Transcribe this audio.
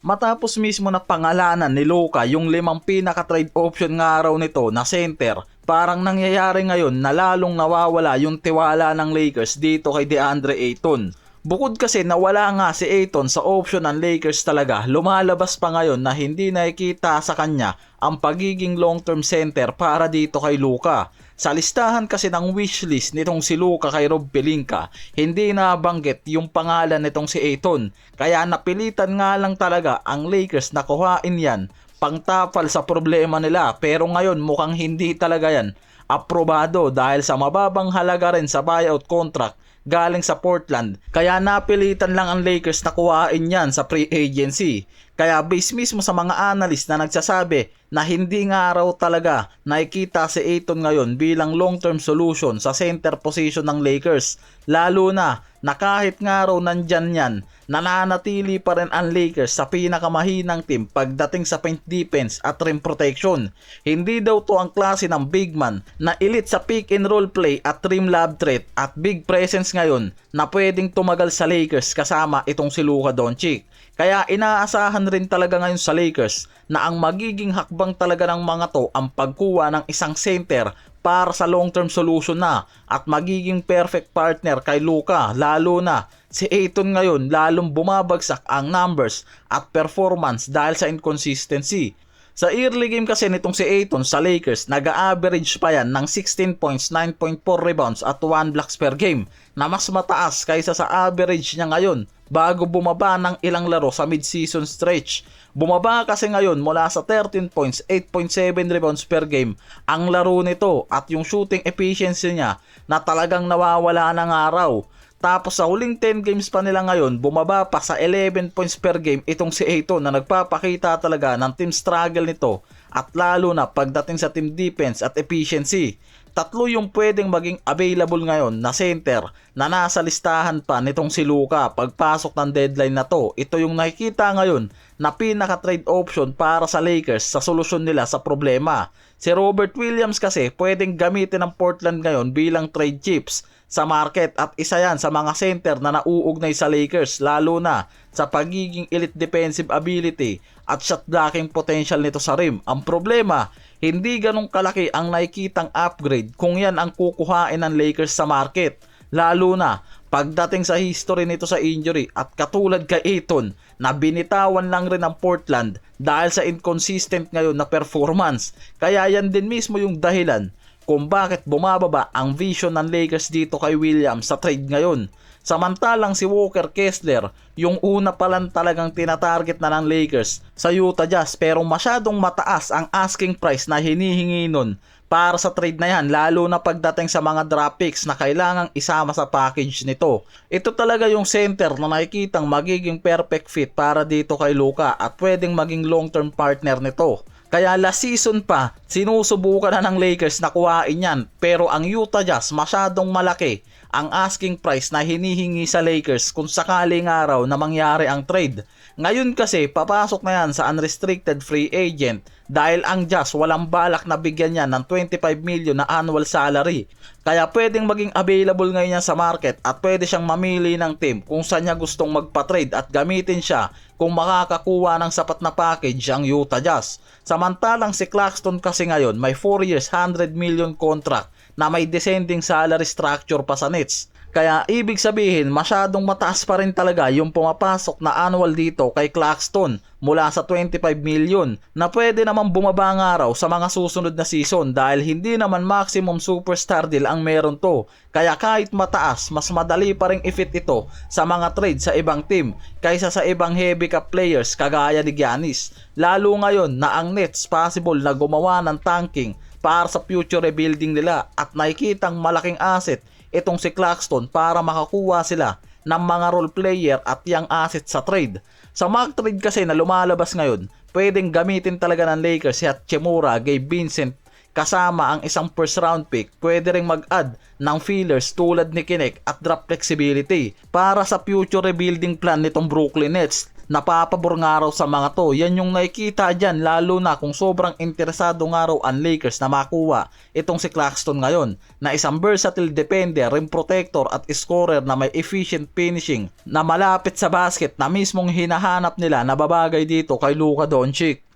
Matapos mismo na pangalanan ni Luka yung 5 pinaka-trade option nga raw nito na center, parang nangyayari ngayon na lalong nawawala yung tiwala ng Lakers dito kay DeAndre Ayton. Bukod kasi na wala nga si Ayton sa option ng Lakers talaga, lumalabas pa ngayon na hindi nakikita sa kanya ang pagiging long-term center para dito kay Luka. Sa listahan kasi ng wishlist nitong si Luka kay Rob Pelinka, hindi nabanggit yung pangalan nitong si Ayton. Kaya napilitan nga lang talaga ang Lakers na kuhain yan pangtapal sa problema nila, pero ngayon mukhang hindi talaga yan aprobado dahil sa mababang halaga rin sa buyout contract galing sa Portland. Kaya napilitan lang ang Lakers na kuhain yan sa free agency. Kaya base mismo sa mga analyst na nagsasabi na hindi nga raw talaga nakikita si Ayton ngayon bilang long-term solution sa center position ng Lakers. Lalo na kahit nga raw nandyan yan, nananatili pa rin ang Lakers sa pinakamahinang team pagdating sa paint defense at rim protection. Hindi daw to ang klase ng big man na elite sa pick and roll play at rim lob threat at big presence ngayon na pwedeng tumagal sa Lakers kasama itong si Luka Doncic. Kaya inaasahan rin talaga ngayon sa Lakers na ang magiging hakbang talaga ng mga to ang pagkuha ng isang center para sa long-term solution na at magiging perfect partner kay Luka. Lalo na si Ayton ngayon lalong bumabagsak ang numbers at performance dahil sa inconsistency. Sa early game kasi nitong si Ayton sa Lakers, nag-average pa yan ng 16 points, 9.4 rebounds at 1 blocks per game na mas mataas kaysa sa average niya ngayon bago bumaba ng ilang laro sa mid-season stretch. Bumaba kasi ngayon mula sa 13 points, 8.7 rebounds per game ang laro nito at yung shooting efficiency niya na talagang nawawala ng araw. Tapos sa huling 10 games pa nila ngayon, bumaba pa sa 11 points per game itong si Ayton na nagpapakita talaga ng team struggle nito at lalo na pagdating sa team defense at efficiency. Tatlo yung pwedeng maging available ngayon na center na nasa listahan pa nitong si Luka pagpasok ng deadline na to. Ito yung nakikita ngayon na pinaka-trade option para sa Lakers sa solusyon nila sa problema. Si Robert Williams kasi pwedeng gamitin ng Portland ngayon bilang trade chips sa market at isa yan sa mga center na nauugnay sa Lakers lalo na sa pagiging elite defensive ability at shot blocking potential nito sa rim. Ang problema, hindi ganong kalaki ang nakikitang upgrade kung yan ang kukuhain ng Lakers sa market. Lalo na pagdating sa history nito sa injury at katulad kay Ayton na binitawan lang rin ng Portland dahil sa inconsistent ngayon na performance. Kaya yan din mismo yung dahilan kung bakit bumababa ang vision ng Lakers dito kay Williams sa trade ngayon. Samantalang si Walker Kessler, yung una pa lang talagang tinatarget na ng Lakers sa Utah Jazz pero masyadong mataas ang asking price na hinihingi nun para sa trade na yan lalo na pagdating sa mga draft picks na kailangang isama sa package nito. Ito talaga yung center na nakikitang magiging perfect fit para dito kay Luka at pwedeng maging long-term partner nito. Kaya last season pa, sinusubukan na ng Lakers na kuhain yan pero ang Utah Jazz masyadong malaki ang asking price na hinihingi sa Lakers kung sakaling araw na mangyari ang trade. Ngayon kasi papasok na yan sa unrestricted free agent dahil ang Jazz walang balak na bigyan niya ng 25 million na annual salary. Kaya pwedeng maging available ngayon yan sa market at pwede siyang mamili ng team kung saan niya gustong magpa-trade at gamitin siya kung makakakuha ng sapat na package ang Utah Jazz. Samantalang si Claxton kasi ngayon may 4 years 100 million contract na may descending salary structure pa sa Nets. Kaya ibig sabihin masyadong mataas pa rin talaga yung pumapasok na annual dito kay Claxton mula sa 25 million na pwede naman bumaba nga raw sa mga susunod na season dahil hindi naman maximum superstar deal ang meron to. Kaya kahit mataas, mas madali pa rin i-fit ito sa mga trade sa ibang team kaysa sa ibang heavy cap players kagaya ni Giannis. Lalo ngayon na ang Nets possible na gumawa ng tanking para sa future rebuilding nila at nakikitang malaking asset itong si Claxton para makakuha sila ng mga role player at young asset sa trade. Sa mock trade kasi na lumalabas ngayon, pwedeng gamitin talaga ng Lakers si Hachimura, Gabe Vincent kasama ang isang first round pick. Pwede ring mag-add ng fillers tulad ni Kinect at draft flexibility para sa future rebuilding plan nitong Brooklyn Nets. napapabor nga raw sa mga to. Yan yung nakikita dyan, lalo na kung sobrang interesado nga raw ang Lakers na makuha itong si Claxton ngayon, na isang versatile defender, rim protector at scorer na may efficient finishing na malapit sa basket na mismong hinahanap nila na babagay dito kay Luka Doncic.